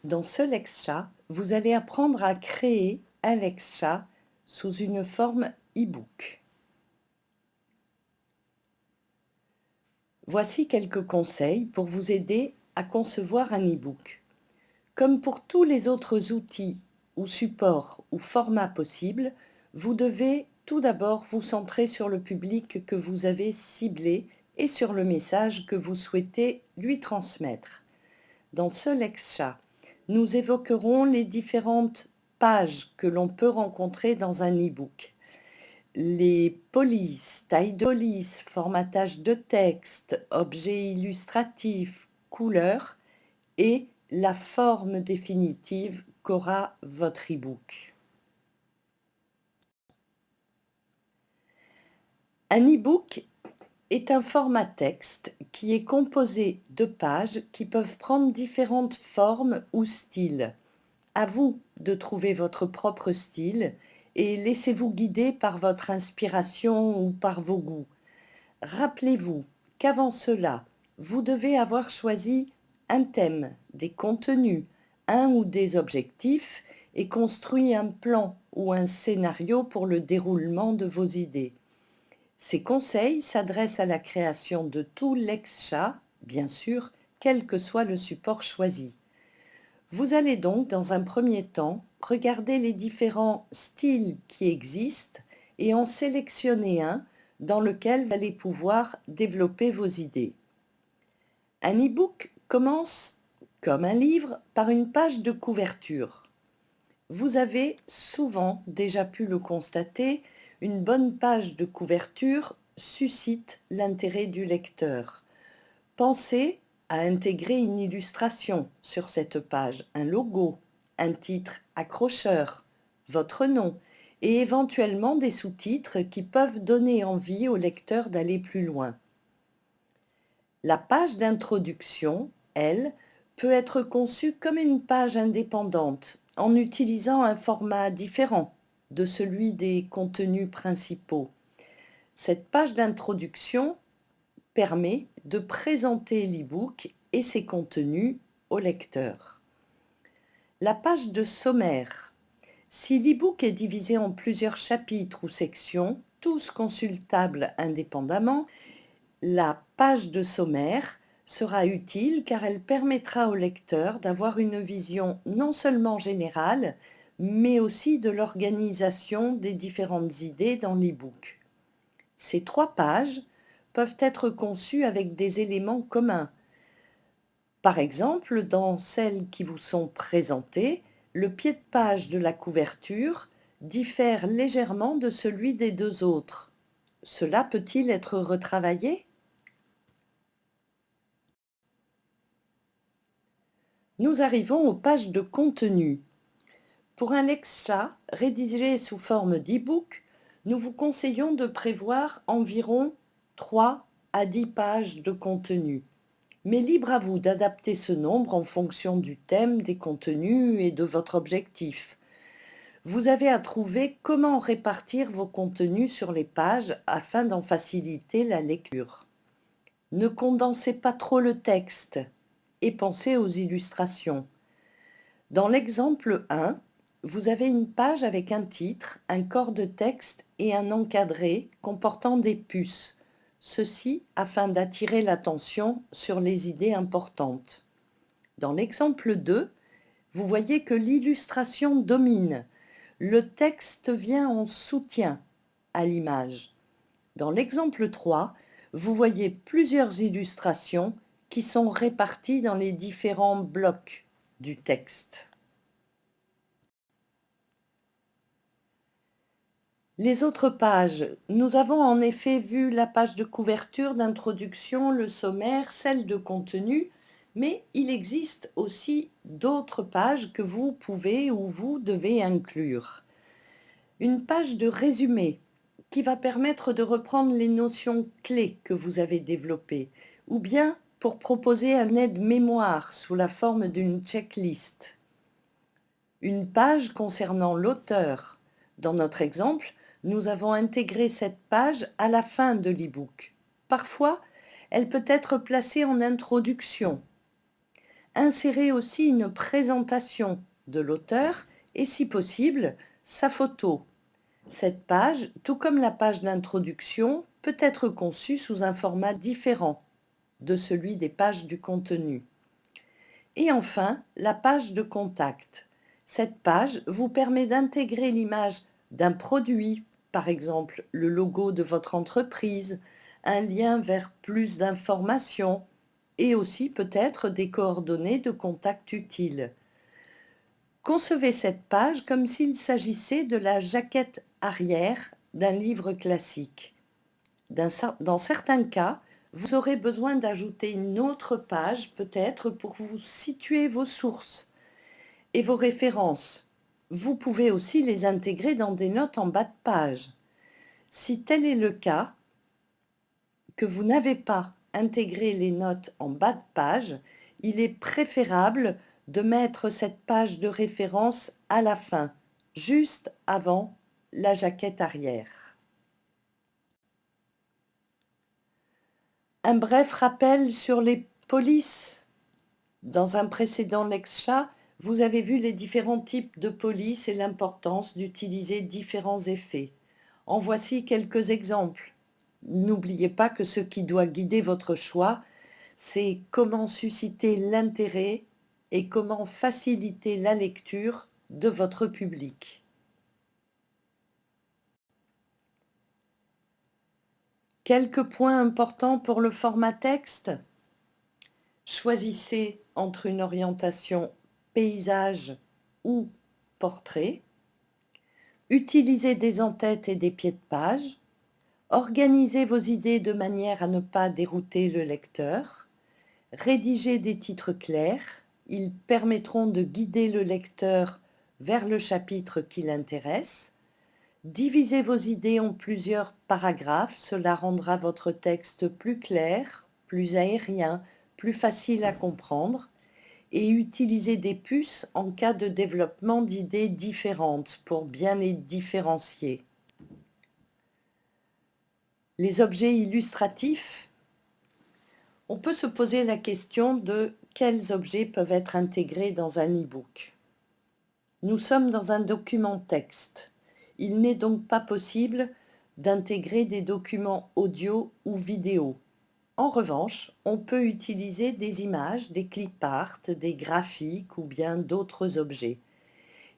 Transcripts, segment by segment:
Dans ce Lexchat, vous allez apprendre à créer un Lexchat sous une forme e-book. Voici quelques conseils pour vous aider à concevoir un e-book. Comme pour tous les autres outils ou supports ou formats possibles, vous devez tout d'abord vous centrer sur le public que vous avez ciblé et sur le message que vous souhaitez lui transmettre. Dans ce Lexchat, nous évoquerons les différentes pages que l'on peut rencontrer dans un e-book. Les polices, taille de police, formatage de texte, objets illustratifs, couleurs et la forme définitive qu'aura votre e-book. Un e-book est un format texte qui est composé de pages qui peuvent prendre différentes formes ou styles. À vous de trouver votre propre style et laissez-vous guider par votre inspiration ou par vos goûts. Rappelez-vous qu'avant cela, vous devez avoir choisi un thème, des contenus, un ou des objectifs et construit un plan ou un scénario pour le déroulement de vos idées. Ces conseils s'adressent à la création de tout Lexchat, bien sûr, quel que soit le support choisi. Vous allez donc, dans un premier temps, regarder les différents styles qui existent et en sélectionner un dans lequel vous allez pouvoir développer vos idées. Un e-book commence, comme un livre, par une page de couverture. Vous avez souvent déjà pu le constater, une bonne page de couverture suscite l'intérêt du lecteur. Pensez à intégrer une illustration sur cette page, un logo, un titre accrocheur, votre nom et éventuellement des sous-titres qui peuvent donner envie au lecteur d'aller plus loin. La page d'introduction, elle, peut être conçue comme une page indépendante en utilisant un format différent de celui des contenus principaux. Cette page d'introduction permet de présenter l'e-book et ses contenus au lecteur. La page de sommaire. Si l'e-book est divisé en plusieurs chapitres ou sections, tous consultables indépendamment, la page de sommaire sera utile car elle permettra au lecteur d'avoir une vision non seulement générale, mais aussi de l'organisation des différentes idées dans l'e-book. Ces 3 pages peuvent être conçues avec des éléments communs. Par exemple, dans celles qui vous sont présentées, le pied de page de la couverture diffère légèrement de celui des 2 autres. Cela peut-il être retravaillé? Nous arrivons aux pages de contenu. Pour un Lexchat rédigé sous forme d'e-book, nous vous conseillons de prévoir environ 3 à 10 pages de contenu. Mais libre à vous d'adapter ce nombre en fonction du thème, des contenus et de votre objectif. Vous avez à trouver comment répartir vos contenus sur les pages afin d'en faciliter la lecture. Ne condensez pas trop le texte et pensez aux illustrations. Dans l'exemple 1, vous avez une page avec un titre, un corps de texte et un encadré comportant des puces. Ceci afin d'attirer l'attention sur les idées importantes. Dans l'exemple 2, vous voyez que l'illustration domine. Le texte vient en soutien à l'image. Dans l'exemple 3, vous voyez plusieurs illustrations qui sont réparties dans les différents blocs du texte. Les autres pages. Nous avons en effet vu la page de couverture, d'introduction, le sommaire, celle de contenu, mais il existe aussi d'autres pages que vous pouvez ou vous devez inclure. Une page de résumé qui va permettre de reprendre les notions clés que vous avez développées, ou bien pour proposer un aide-mémoire sous la forme d'une checklist. Une page concernant l'auteur. Dans notre exemple, nous avons intégré cette page à la fin de l'e-book. Parfois, elle peut être placée en introduction. Insérez aussi une présentation de l'auteur et, si possible, sa photo. Cette page, tout comme la page d'introduction, peut être conçue sous un format différent de celui des pages du contenu. Et enfin, la page de contact. Cette page vous permet d'intégrer l'image d'un produit, par exemple le logo de votre entreprise, un lien vers plus d'informations et aussi peut-être des coordonnées de contact utiles. Concevez cette page comme s'il s'agissait de la jaquette arrière d'un livre classique. Dans certains cas, vous aurez besoin d'ajouter une autre page, peut-être pour vous situer vos sources et vos références. Vous pouvez aussi les intégrer dans des notes en bas de page. Si tel est le cas, que vous n'avez pas intégré les notes en bas de page, il est préférable de mettre cette page de référence à la fin, juste avant la jaquette arrière. Un bref rappel sur les polices. Dans un précédent Lex-Chat, vous avez vu les différents types de polices et l'importance d'utiliser différents effets. En voici quelques exemples. N'oubliez pas que ce qui doit guider votre choix, c'est comment susciter l'intérêt et comment faciliter la lecture de votre public. Quelques points importants pour le format texte. Choisissez entre une orientation paysage ou portrait. Utilisez des en-têtes et des pieds de page. Organisez vos idées de manière à ne pas dérouter le lecteur. Rédigez des titres clairs. Ils permettront de guider le lecteur vers le chapitre qui l'intéresse. Divisez vos idées en plusieurs paragraphes. Cela rendra votre texte plus clair, plus aérien, plus facile à comprendre. Et utilisez des puces en cas de développement d'idées différentes pour bien les différencier. Les objets illustratifs. On peut se poser la question de quels objets peuvent être intégrés dans un e-book. Nous sommes dans un document texte. Il n'est donc pas possible d'intégrer des documents audio ou vidéo. En revanche, on peut utiliser des images, des clip art, des graphiques ou bien d'autres objets.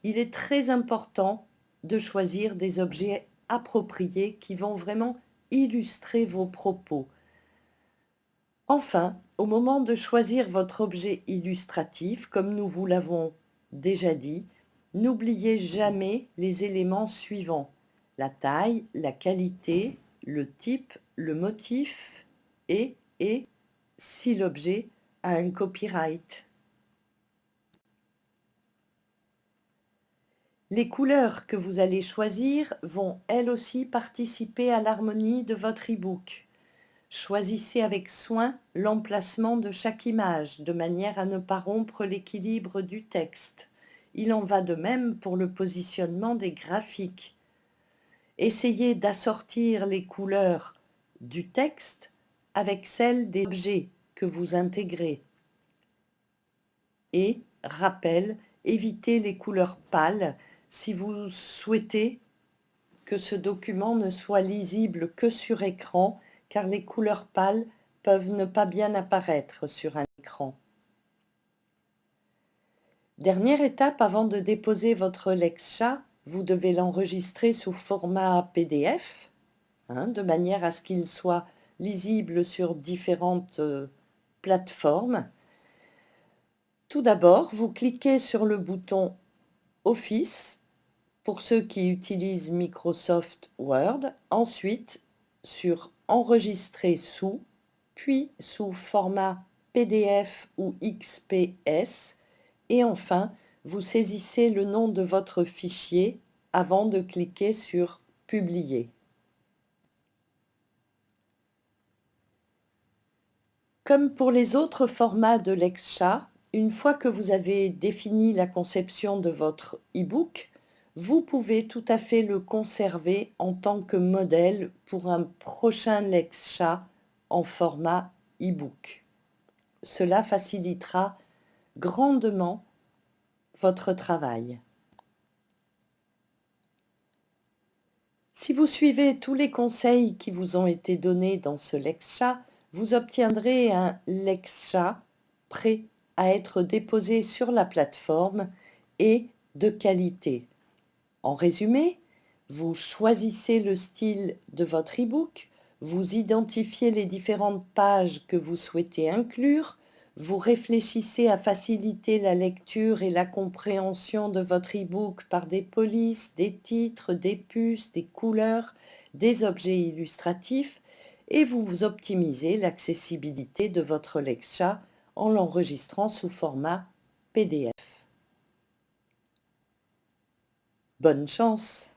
Il est très important de choisir des objets appropriés qui vont vraiment illustrer vos propos. Enfin, au moment de choisir votre objet illustratif, comme nous vous l'avons déjà dit, n'oubliez jamais les éléments suivants: la taille, la qualité, le type, le motif et si l'objet a un copyright. Les couleurs que vous allez choisir vont elles aussi participer à l'harmonie de votre e-book. Choisissez avec soin l'emplacement de chaque image, de manière à ne pas rompre l'équilibre du texte. Il en va de même pour le positionnement des graphiques. Essayez d'assortir les couleurs du texte avec celles des objets que vous intégrez. Et, rappel, évitez les couleurs pâles si vous souhaitez que ce document ne soit lisible que sur écran, car les couleurs pâles peuvent ne pas bien apparaître sur un écran. Dernière étape avant de déposer votre Lex-Chat, vous devez l'enregistrer sous format PDF, de manière à ce qu'il soit lisible sur différentes plateformes. Tout d'abord, vous cliquez sur le bouton Office pour ceux qui utilisent Microsoft Word, ensuite sur Enregistrer sous, puis sous format PDF ou XPS, et enfin, vous saisissez le nom de votre fichier avant de cliquer sur Publier. Comme pour les autres formats de Lex-Chat, une fois que vous avez défini la conception de votre e-book, vous pouvez tout à fait le conserver en tant que modèle pour un prochain Lex-Chat en format e-book. Cela facilitera grandement votre travail. Si vous suivez tous les conseils qui vous ont été donnés dans ce Lexa, vous obtiendrez un Lexa prêt à être déposé sur la plateforme et de qualité. En résumé, vous choisissez le style de votre e-book, vous identifiez les différentes pages que vous souhaitez inclure, vous réfléchissez à faciliter la lecture et la compréhension de votre e-book par des polices, des titres, des puces, des couleurs, des objets illustratifs et vous optimisez l'accessibilité de votre Lexa en l'enregistrant sous format PDF. Bonne chance!